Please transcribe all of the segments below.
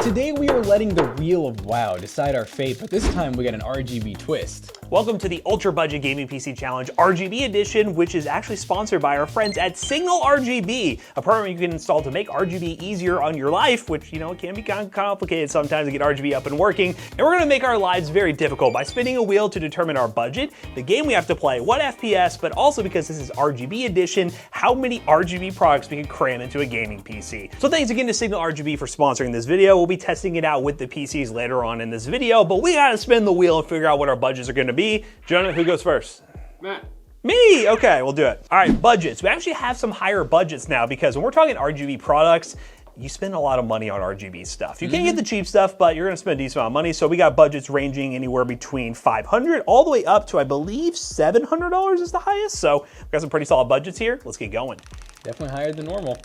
Today we are letting the wheel of WoW decide our fate, but this time we got an RGB twist. Welcome to the Ultra Budget Gaming PC Challenge RGB Edition, which is actually sponsored by our friends at Signal RGB, a program you can install to make RGB easier on your life, which, you know, it can be kind of complicated sometimes to get RGB up and working. And we're gonna make our lives very difficult by spinning a wheel to determine our budget, the game we have to play, what FPS, but also because this is RGB Edition, how many RGB products we can cram into a gaming PC. So thanks again to Signal RGB for sponsoring this video. We'll be testing it out with the PCs later on in this video, but we gotta spin the wheel and figure out what our budgets are gonna be. Jonah, who goes first? Matt. Me, okay, we'll do it. All right, budgets. We actually have some higher budgets now because when we're talking RGB products, you spend a lot of money on RGB stuff. You can't get the cheap stuff, but you're gonna spend a decent amount of money. So we got budgets ranging anywhere between $500 all the way up to, I believe, $700 is the highest. So we've got some pretty solid budgets here. Let's get going. Definitely higher than normal.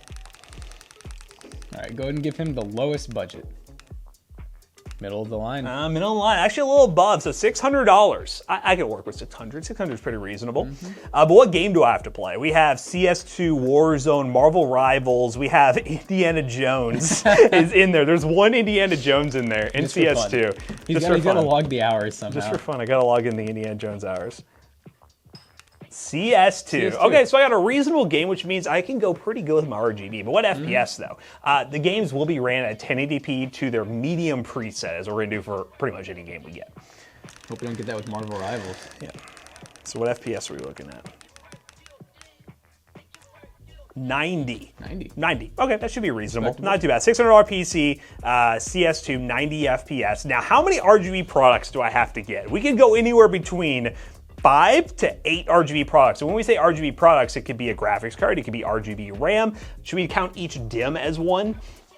All right, go ahead and give him the lowest budget. Middle of the line. Middle of the line, actually a little above, so $600. I can work with 600. 600 is pretty reasonable. But what game do I have to play? We have CS2, Warzone, Marvel Rivals. We have Indiana Jones is in there. There's one Indiana Jones in there in CS2. He's got to log the hours somehow. Just for fun, I gotta log in the Indiana Jones hours. CS2. Okay, so I got a reasonable game, which means I can go pretty good with my RGB. But what FPS though? The games will be ran at 1080p to their medium preset, as we're gonna do for pretty much any game we get. Hope we don't get that with Marvel Rivals. Yeah. So what FPS are we looking at? 90. 90. 90. Okay, that should be reasonable. Not too bad. $600 PC, CS2, 90 FPS. Now, how many RGB products do I have to get? We can go anywhere between 5 to 8 RGB products. So when we say RGB products, it could be a graphics card, it could be RGB RAM. Should we count each DIMM as one,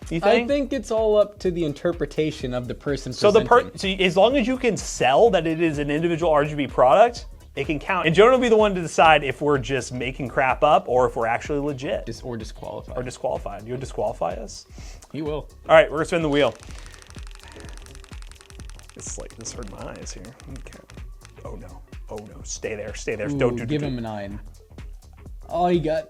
you think? I think it's all up to the interpretation of the person so presenting. so as long as you can sell that it is an individual RGB product, it can count. And Jonah will be the one to decide if we're just making crap up or if we're actually legit. Or disqualified. Or disqualified. You'll disqualify us? He will. All right, we're gonna spin the wheel. It's like, this hurt my eyes here. Okay. Oh no. Oh no, stay there, stay there. Ooh, Don't give him a 9. Oh, he got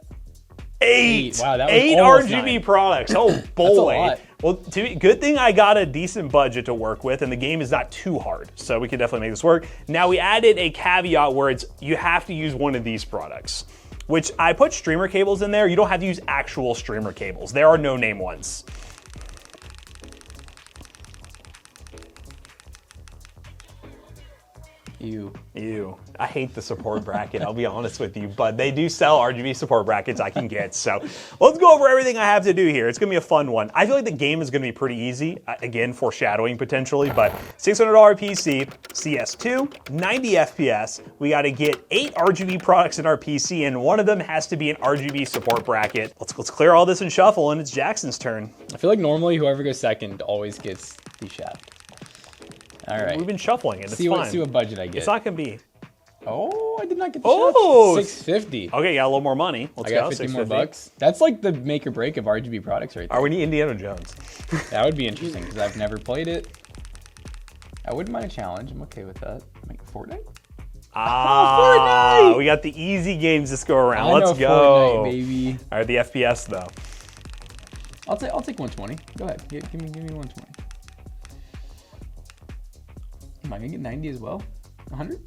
8. Wow, that was 8 almost RGB 9. products. Oh boy. That's a lot. Well, good thing I got a decent budget to work with, and the game is not too hard, so we can definitely make this work. Now we added a caveat where you have to use one of these products, which I put streamer cables in there. You don't have to use actual streamer cables. There are no name ones. Ew. I hate the support bracket, I'll be honest with you, but they do sell RGB support brackets I can get. So let's go over everything I have to do here. It's gonna be a fun one. I feel like the game is gonna be pretty easy. Again, foreshadowing potentially, but $600 PC, CS2, 90 FPS. We gotta get 8 RGB products in our PC, and one of them has to be an RGB support bracket. Let's clear all this and shuffle, and it's Jackson's turn. I feel like normally whoever goes second always gets the shaft. All right. We've been shuffling it, it's see fine. See what budget I get. It's not gonna be. Oh, I did not get the Oh! shaft. 650. Okay, got a little more money. Let's I go, got 50 more 650. bucks. That's like the make or break of RGB products right there. We need Indiana Jones. That would be interesting because I've never played it. I wouldn't mind a challenge. I'm okay with that. Make Fortnite? Fortnite! We got the easy games this go around. Let's go. Fortnite, baby. All right, the FPS though. I'll take 120. Go ahead. Give me 120. Am I gonna get 90 as well? 100?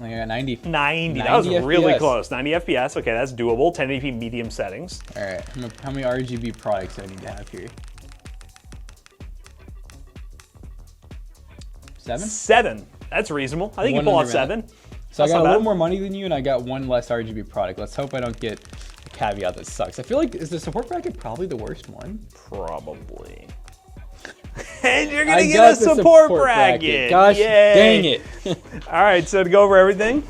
I got 90. 90. That was really FPS. close. 90 FPS. Okay, that's doable. 1080p medium settings. All right. How many RGB products do I need to have here? 7? 7. That's reasonable. I think you pull off 7. So I got a little more money than you, and I got 1 less RGB product. Let's hope I don't get a caveat that sucks. I feel like, is the support bracket probably the worst one? Probably. And you're gonna get a support bracket. Gosh, dang it. All right, so to go over everything.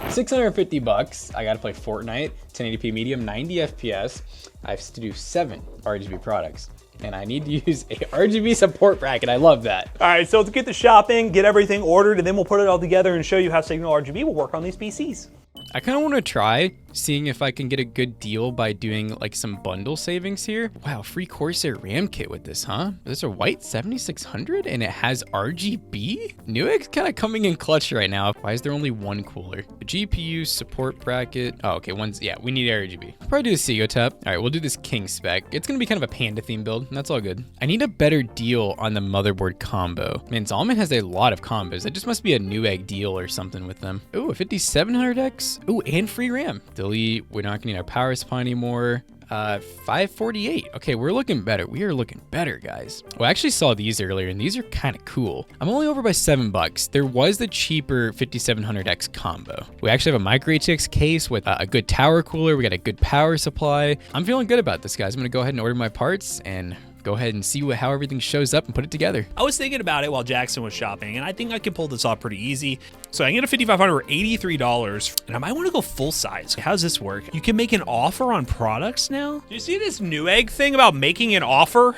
650 bucks. I gotta play Fortnite, 1080p medium, 90 FPS. I have to do 7 RGB products. And I need to use a RGB support bracket. I love that. All right, so let's get the shopping, get everything ordered, and then we'll put it all together and show you how Signal RGB will work on these PCs. I kind of want to try seeing if I can get a good deal by doing like some bundle savings here. Wow, free Corsair RAM kit with this, huh? This is a white 7600 and it has RGB? Newegg's kind of coming in clutch right now. Why is there only one cooler? The GPU support bracket. Oh, okay, yeah, we need RGB. I'll probably do the Segotep. All right, we'll do this King spec. It's gonna be kind of a Panda theme build, and that's all good. I need a better deal on the motherboard combo. Man, Zalman has a lot of combos. That just must be a Newegg deal or something with them. Ooh, a 5700X. Ooh, and free RAM. Delete, we're not gonna need our power supply anymore. 548. Okay, we're looking better. We are looking better, guys. Well, I actually saw these earlier, and these are kind of cool. I'm only over by $7. There was the cheaper 5700X combo. We actually have a micro ATX case with a good tower cooler. We got a good power supply. I'm feeling good about this, guys. I'm gonna go ahead and order my parts and go ahead and see how everything shows up and put it together. I was thinking about it while Jackson was shopping, and I think I can pull this off pretty easy. So I can get a 5500 for $83, and I might want to go full size. How does this work? You can make an offer on products now? Do you see this Newegg thing about making an offer?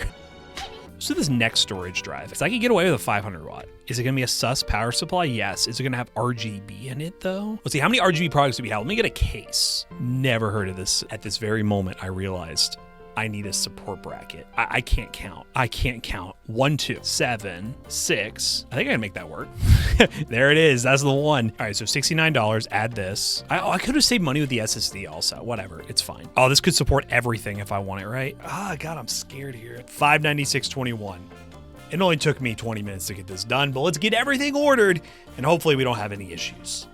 So this next storage drive, because I could get away with a 500 watt. Is it gonna be a sus power supply? Yes. Is it gonna have RGB in it though? Let's see, how many RGB products do we have? Let me get a case. Never heard of this. At this very moment, I realized I need a support bracket. I can't count. I can't count. 1, 2, 7, 6. I think I can make that work. There it is. That's the one. All right, so $69. Add this. I could have saved money with the SSD also. Whatever. It's fine. Oh, this could support everything if I want it, right? Ah, God, I'm scared here. $596.21. It only took me 20 minutes to get this done, but let's get everything ordered and hopefully we don't have any issues.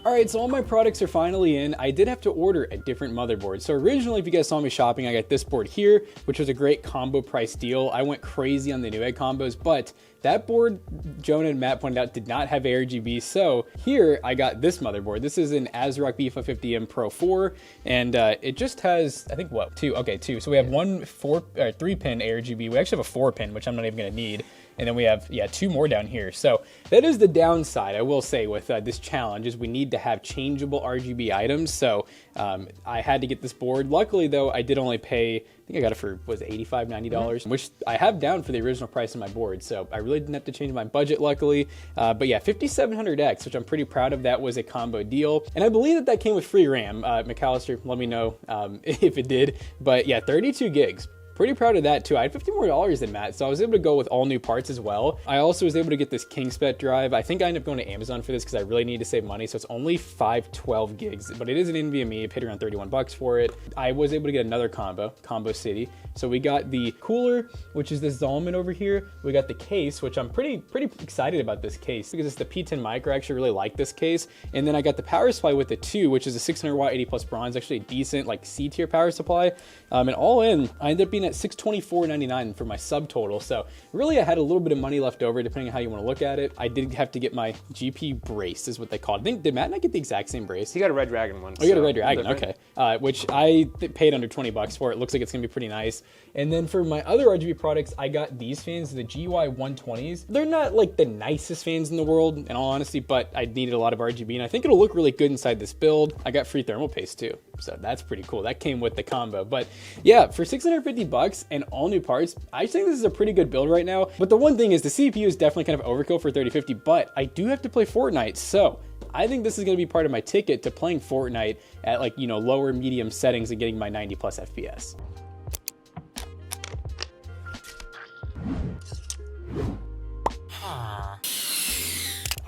All right, so all my products are finally in. I did have to order a different motherboard. So originally, if you guys saw me shopping, I got this board here, which was a great combo price deal. I went crazy on the Newegg combos, but that board, Jonah and Matt pointed out, did not have ARGB. So here I got this motherboard. This is an Asrock B550m Pro 4, and it just has, I think, what, two? Okay, two. So we have 3-pin ARGB. We actually have a 4-pin, which I'm not even gonna need. And then we have, yeah, 2 more down here. So that is the downside, I will say, with this challenge, is we need to have changeable RGB items. So I had to get this board. Luckily, though, I did only pay, I think I got it for, was it $85, $90, which I have down for the original price of my board. So I really didn't have to change my budget, luckily. But yeah, 5700X, which I'm pretty proud of. That was a combo deal. And I believe that came with free RAM. McAllister, let me know if it did. But yeah, 32 gigs. Pretty proud of that too. I had $50 more than Matt, so I was able to go with all new parts as well. I also was able to get this King spec drive. I think I ended up going to Amazon for this because I really need to save money, so it's only 512 gigs, but it is an NVMe. I paid around $31 for it. I was able to get another combo city. So we got the cooler, which is this Zalman over here. We got the case, which I'm pretty excited about this case because it's the P10 Micro. I actually really like this case. And then I got the power supply with it too, which is a 600 watt 80 plus bronze, actually a decent like C tier power supply. And all in, I ended up being at $624.99 for my subtotal. So really I had a little bit of money left over depending on how you want to look at it. I did have to get my GP brace is what they called it. I think, did Matt and I get the exact same brace? He got a Redragon one. Oh, you got a Redragon, okay. Which I paid under 20 bucks for. It looks like it's gonna be pretty nice. And then for my other RGB products, I got these fans, the GY120s. They're not like the nicest fans in the world, in all honesty, but I needed a lot of RGB, and I think it'll look really good inside this build. I got free thermal paste too, so that's pretty cool. That came with the combo. But yeah, for 650 bucks and all new parts, I think this is a pretty good build right now. But the one thing is the CPU is definitely kind of overkill for 3050, but I do have to play Fortnite, so I think this is going to be part of my ticket to playing Fortnite at like, you know, lower medium settings and getting my 90 plus FPS.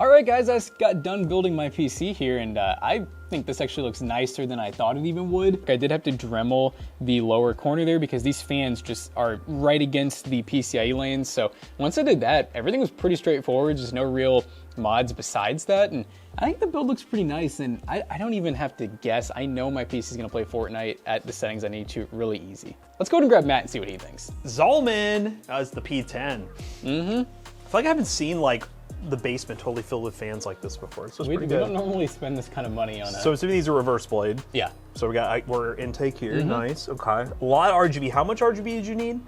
All right, guys, I just got done building my PC here, and I think this actually looks nicer than I thought it even would. I did have to Dremel the lower corner there because these fans just are right against the PCIe lanes. So once I did that, everything was pretty straightforward. There's no real mods besides that, and I think the build looks pretty nice, and I don't even have to guess. I know my PC is gonna play Fortnite at the settings I need to really easy. Let's go ahead and grab Matt and see what he thinks. Zalman, that's the P10. I feel like I haven't seen like the basement totally filled with fans like this before. So it's pretty good. We don't normally spend this kind of money on it. So some of these are reverse blade. Yeah. So we got our intake here. Nice. Okay. A lot of RGB. How much RGB did you need?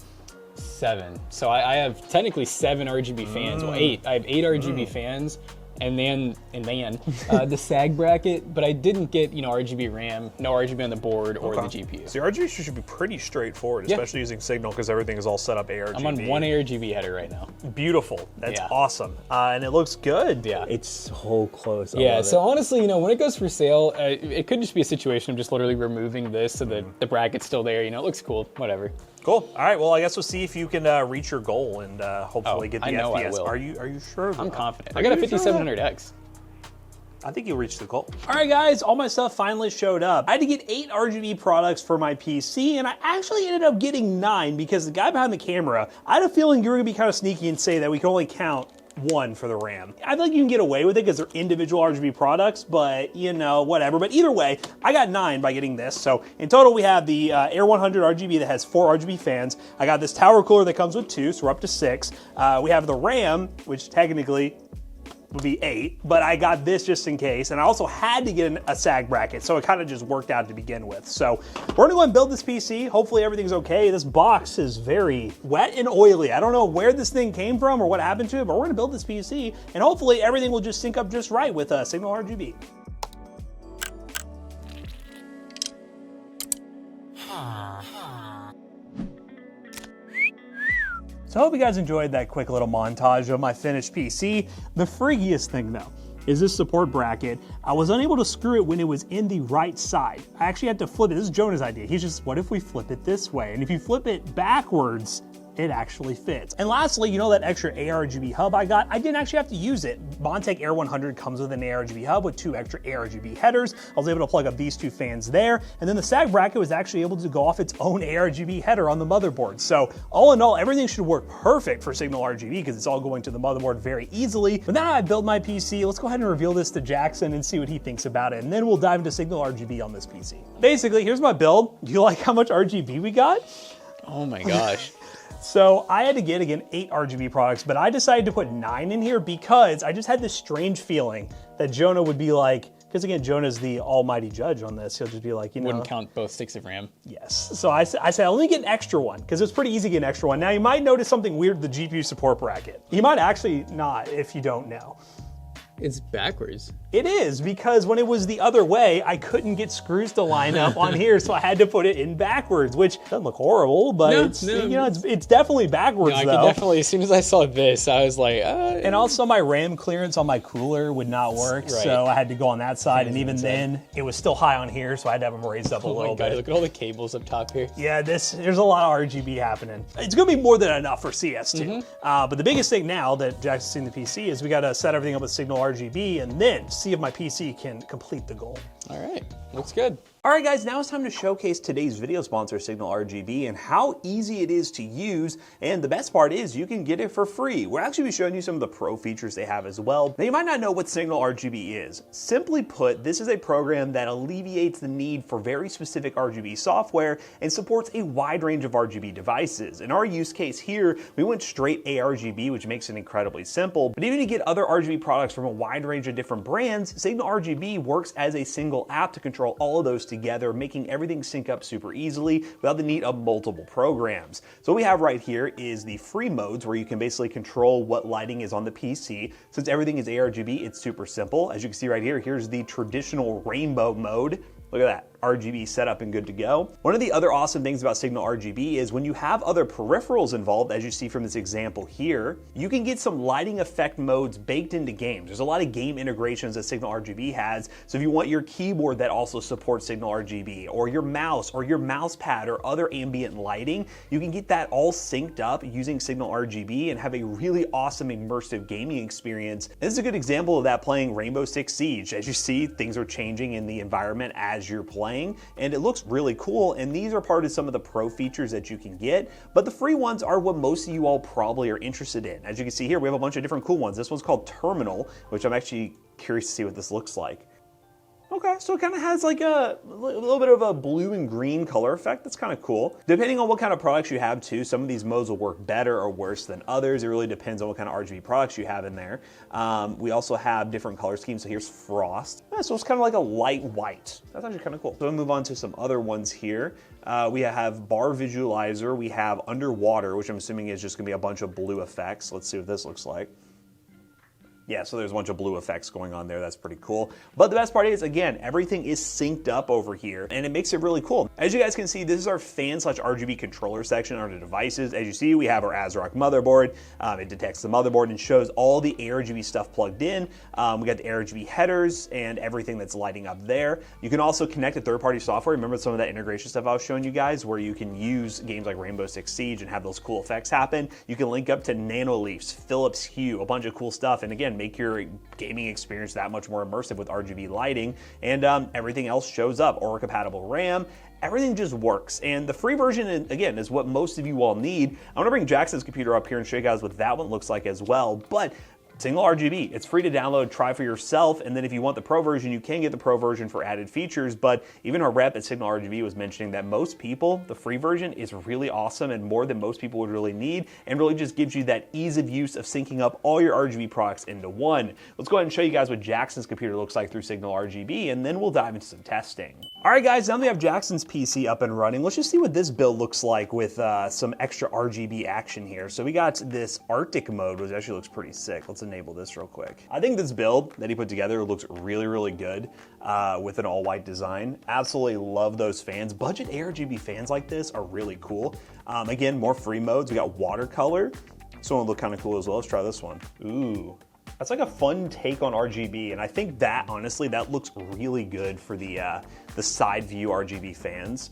7. So I have technically 7 RGB fans. Well, 8. I have 8 RGB fans. and then the sag bracket, but I didn't get, you know, RGB RAM, no RGB on the board or the GPU. So RGB should be pretty straightforward, especially using Signal because everything is all set up ARGB. I'm on one ARGB header right now. Beautiful. That's awesome. And it looks good. Yeah. It's so close. Yeah, so honestly, you know, when it goes for sale, it could just be a situation of just literally removing this so that the bracket's still there. You know, it looks cool, whatever. Cool. All right. Well, I guess we'll see if you can reach your goal and hopefully get the I know FPS. I will. Are you sure? I'm confident. I got a 5700X. I think you'll reach the goal. All right, guys, all my stuff finally showed up. I had to get 8 RGB products for my PC, and I actually ended up getting 9 because the guy behind the camera, I had a feeling you were gonna be kind of sneaky and say that we can only count 1 for the RAM. I feel like you can get away with it because they're individual RGB products, but you know, whatever. But either way, I got 9 by getting this. So in total, we have the Air 100 RGB that has 4 RGB fans. I got this tower cooler that comes with 2, so we're up to 6. We have the RAM, which technically would be 8, but I got this just in case, and I also had to get a sag bracket, so it kind of just worked out to begin with. So we're gonna go and build this PC. Hopefully everything's okay. This box is very wet and oily. I don't know where this thing came from or what happened to it, but we're gonna build this PC, and hopefully everything will just sync up just right with Signal RGB. So I hope you guys enjoyed that quick little montage of my finished PC. The freakiest thing though is this support bracket. I was unable to screw it when it was in the right side. I actually had to flip it. This is Jonah's idea. He's just, what if we flip it this way? And if you flip it backwards, it actually fits. And lastly, you know that extra ARGB hub I got? I didn't actually have to use it. Montech Air 100 comes with an ARGB hub with 2 extra ARGB headers. I was able to plug up these 2 fans there, and then the sag bracket was actually able to go off its own ARGB header on the motherboard. So all in all, everything should work perfect for Signal RGB because it's all going to the motherboard very easily. But now I built my PC, let's go ahead and reveal this to Jackson and see what he thinks about it, and then we'll dive into Signal RGB on this PC. Basically, here's my build. Do you like how much RGB we got? Oh my gosh. So I had to get, again, 8 RGB products, but I decided to put 9 in here because I just had this strange feeling that Jonah would be like, because again, Jonah's the almighty judge on this. He'll just be like, you know. Wouldn't count both sticks of RAM. Yes. So I said, let me get an extra one because it's pretty easy to get an extra one. Now you might notice something weird with the GPU support bracket. You might actually not if you don't know. It's backwards. It is, because when it was the other way, I couldn't get screws to line up on here, so I had to put it in backwards, which doesn't look horrible, but it's definitely backwards, I though. could definitely, as soon as I saw this, I was like, And also my RAM clearance on my cooler would not work, so I had to go on that side, and even then, it was still high on here, so I had to have them raised up a little bit. Look at all the cables up top here. Yeah, there's a lot of RGB happening. It's gonna be more than enough for CS2. But the biggest thing now that Jackson's seen the PC is we gotta set everything up with Signal RGB and then see if my PC can complete the goal. All right, looks good. All right, guys, now it's time to showcase today's video sponsor, Signal RGB, and how easy it is to use. And the best part is you can get it for free. We'll actually be showing you some of the pro features they have as well. Now, you might not know what Signal RGB is. Simply put, this is a program that alleviates the need for very specific RGB software and supports a wide range of RGB devices. In our use case here, we went straight ARGB, which makes it incredibly simple. But even to get other RGB products from a wide range of different brands, Signal RGB works as a single app to control all of those together, making everything sync up super easily without the need of multiple programs. So what we have right here is the free modes where you can basically control what lighting is on the PC. Since everything is ARGB, it's super simple. As you can see right here, here's the traditional rainbow mode. Look at that. RGB set up and good to go. One of the other awesome things about Signal RGB is when you have other peripherals involved, as you see from this example here, you can get some lighting effect modes baked into games. There's a lot of game integrations that Signal RGB has. So if you want your keyboard that also supports Signal RGB, or your mouse pad or other ambient lighting, you can get that all synced up using Signal RGB and have a really awesome immersive gaming experience. This is a good example of that playing Rainbow Six Siege. As you see, things are changing in the environment as you're playing, and it looks really cool, and these are part of some of the pro features that you can get, but the free ones are what most of you all probably are interested in. As you can see here, we have a bunch of different cool ones. This one's called Terminal, which I'm actually curious to see what this looks like. Okay, so it kind of has like a little bit of a blue and green color effect. That's kind of cool. Depending on what kind of products you have too, some of these modes will work better or worse than others. It really depends on what kind of RGB products you have in there. We also have different color schemes. So here's Frost. Yeah, so it's kind of like a light white. That's actually kind of cool. So we'll move on to some other ones here. We have Bar Visualizer. We have Underwater, which I'm assuming is just gonna be a bunch of blue effects. Let's see what this looks like. Yeah, so there's a bunch of blue effects going on there. That's pretty cool. But the best part is, again, everything is synced up over here, and it makes it really cool. As you guys can see, this is our fan/RGB controller section under devices. As you see, we have our Asrock motherboard. It detects the motherboard and shows all the ARGB stuff plugged in. We got the ARGB headers and everything that's lighting up there. You can also connect to third-party software. Remember some of that integration stuff I was showing you guys, where you can use games like Rainbow Six Siege and have those cool effects happen. You can link up to Nanoleafs, Philips Hue, a bunch of cool stuff, and again, make your gaming experience that much more immersive with RGB lighting, and everything else shows up. Aura compatible RAM, everything just works. And the free version, again, is what most of you all need. I'm gonna bring Jackson's computer up here and show you guys what that one looks like as well. But single RGB, it's free to download, try for yourself, and then if you want the Pro version, you can get the Pro version for added features. But even our rep at Signal RGB was mentioning that most people, the free version is really awesome and more than most people would really need, and really just gives you that ease of use of syncing up all your RGB products into one. Let's go ahead and show you guys what Jackson's computer looks like through Signal RGB, and then we'll dive into some testing. All right, guys, now that we have Jackson's PC up and running, let's just see what this build looks like with some extra RGB action here. So we got this Arctic mode, which actually looks pretty sick. Let's enable this real quick. I think this build that he put together looks really, really good with an all-white design. Absolutely love those fans. Budget ARGB fans like this are really cool. Again, more free modes. We got watercolor. This one will look kind of cool as well. Let's try this one. Ooh. That's like a fun take on RGB, and I think that, honestly, that looks really good for the side view RGB fans.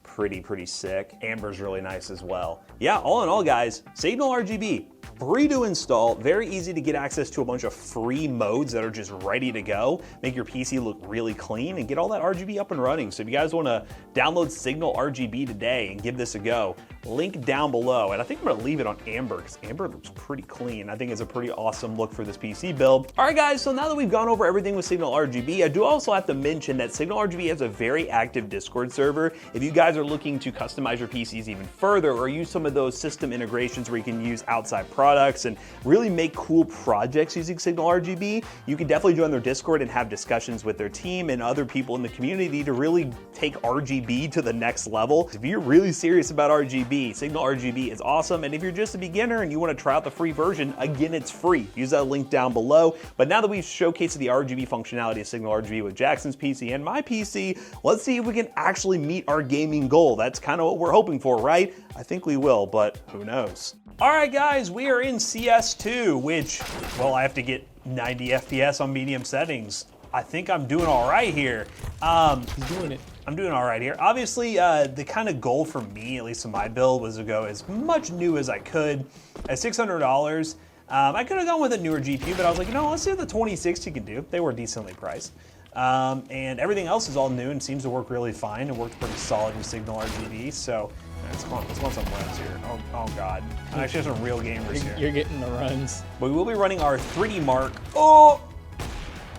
Pretty sick. Amber's really nice as well. Yeah, all in all, guys, Signal RGB, free to install, very easy to get access to a bunch of free modes that are just ready to go, make your PC look really clean, and get all that RGB up and running. So if you guys want to download Signal RGB today and give this a go, link down below. And I think I'm going to leave it on Amber, because Amber looks pretty clean. I think it's a pretty awesome look for this PC build. All right, guys, so now that we've gone over everything with Signal RGB, I do also have to mention that Signal RGB has a very active Discord server. If you guys are looking to customize your PCs even further, or use some of those system integrations where you can use outside products and really make cool projects using Signal RGB, you can definitely join their Discord and have discussions with their team and other people in the community to really take RGB to the next level. If you're really serious about RGB, Signal RGB is awesome. And if you're just a beginner and you want to try out the free version, again, it's free. Use that link down below. But now that we've showcased the RGB functionality of Signal RGB with Jackson's PC and my PC, let's see if we can actually meet our gaming goal. That's kind of what we're hoping for, right? I think we will, but who knows? All right, guys, we are in CS2, which, well, I have to get 90 FPS on medium settings. I think I'm doing all right here. He's doing it. I'm doing all right here. Obviously, the kind of goal for me, at least in my build, was to go as much new as I could. At $600, I could have gone with a newer GPU, but I was like, you know, let's see what the 2060 can do. They were decently priced. And everything else is all new and seems to work really fine. It worked pretty solid with Signal RGB, so let's want some runs here. Oh God. I actually have some real gamers here. You're getting the runs. But we will be running our 3D Mark, our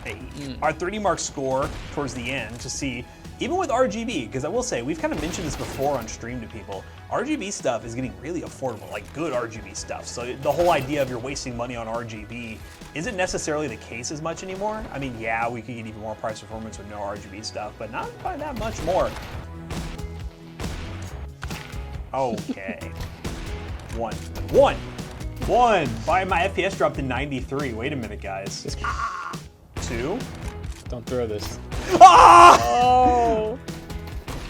3D Mark score towards the end to see, even with RGB, because I will say, we've kind of mentioned this before on stream to people, RGB stuff is getting really affordable, like good RGB stuff. So the whole idea of you're wasting money on RGB isn't necessarily the case as much anymore. I mean, yeah, we could get even more price performance with no RGB stuff, but not by that much more. Okay. One. Why my FPS dropped to 93? Wait a minute, guys. 2. Don't throw this. Ah! Oh!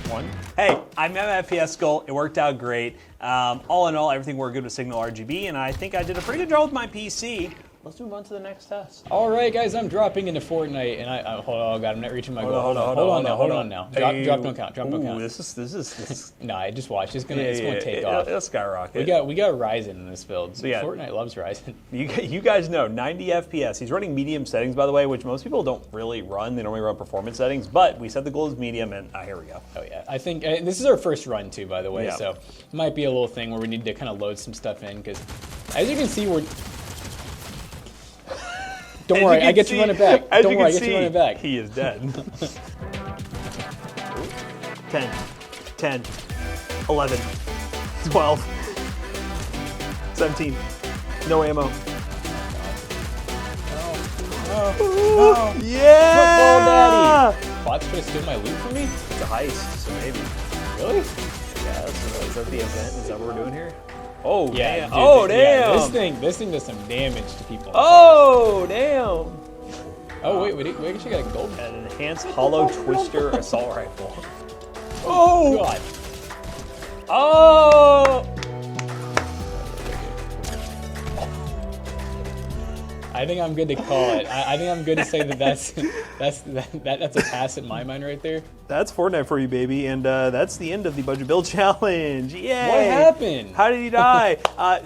1. Hey, I met my FPS goal. It worked out great. All in all, everything worked good with Signal RGB, and I think I did a pretty good job with my PC. Let's move on to the next test. All right, guys, I'm dropping into Fortnite, and hold on, oh God, I'm not reaching my goal. Hold on now. Drop, don't count. This is. No, I just watched. It's gonna take off. It'll skyrocket. We got Ryzen in this build. So yeah, Fortnite loves Ryzen. You guys know 90 FPS. He's running medium settings, by the way, which most people don't really run. They normally run performance settings, but we set the goal as medium, and here we go. Oh yeah, I think this is our first run too, by the way. Yeah. So it might be a little thing where we need to kind of load some stuff in, because as you can see, we're. Don't worry, I get to run it back. Don't worry, I get to run it back. He is dead. 10, 10, 11, 12, 17. No ammo. No. Yeah! Football daddy. Bots trying to steal my loot from me? It's a heist, so maybe. Really? Yeah, is that the event? Is that what we're doing here? Oh, Yeah, damn. dude, Oh, yeah, damn. this thing does some damage to people. Oh, damn. Oh, wait, we actually got a gold. An enhanced hollow twister assault rifle. Oh, God. Oh! I think I'm good to call it. I think I'm good to say that that's a pass in my mind right there. That's Fortnite for you, baby, and that's the end of the budget build challenge. Yay! What happened? How did he die?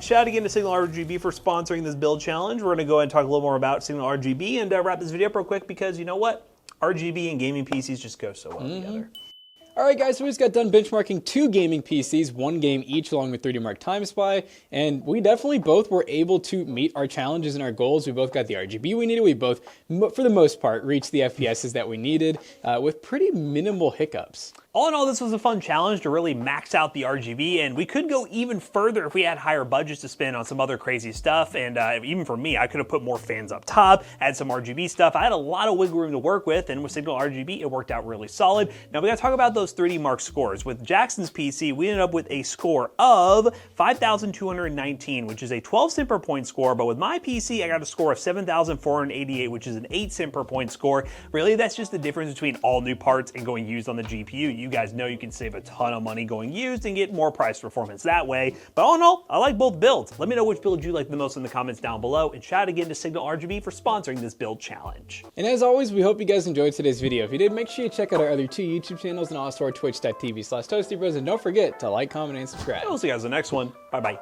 Shout out again to Signal RGB for sponsoring this build challenge. We're going to go ahead and talk a little more about Signal RGB and wrap this video up real quick because you know what? RGB and gaming PCs just go so well together. All right, guys, so we just got done benchmarking 2 gaming PCs, 1 game each along with 3D Mark Time Spy, and we definitely both were able to meet our challenges and our goals. We both got the RGB we needed. We both, for the most part, reached the FPSs that we needed with pretty minimal hiccups. All in all, this was a fun challenge to really max out the RGB, and we could go even further if we had higher budgets to spend on some other crazy stuff, and even for me, I could have put more fans up top, add some RGB stuff. I had a lot of wiggle room to work with, and with Signal RGB, it worked out really solid. Now, we gotta talk about those 3D Mark scores. With Jackson's PC, we ended up with a score of 5,219, which is a 12 cent per point score, but with my PC, I got a score of 7,488, which is an 8 cent per point score. Really, that's just the difference between all new parts and going used on the GPU. You guys know you can save a ton of money going used and get more price performance that way. But all in all, I like both builds. Let me know which build you like the most in the comments down below, and shout out again to Signal RGB for sponsoring this build challenge. And as always, we hope you guys enjoyed today's video. If you did, make sure you check out our other 2 YouTube channels and also our twitch.tv/ToastyBros, and don't forget to like, comment, and subscribe. We'll see you guys in the next one. Bye-bye.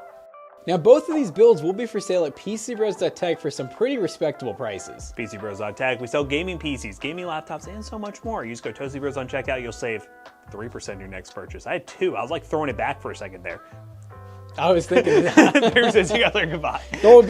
Now, both of these builds will be for sale at PCBros.tech for some pretty respectable prices. PCBros.tech, we sell gaming PCs, gaming laptops, and so much more. You just go ToastyBros on checkout, you'll save 3% on your next purchase. I had 2. I was like throwing it back for a second there. I was thinking that. There it is. You got there. Goodbye. Go back.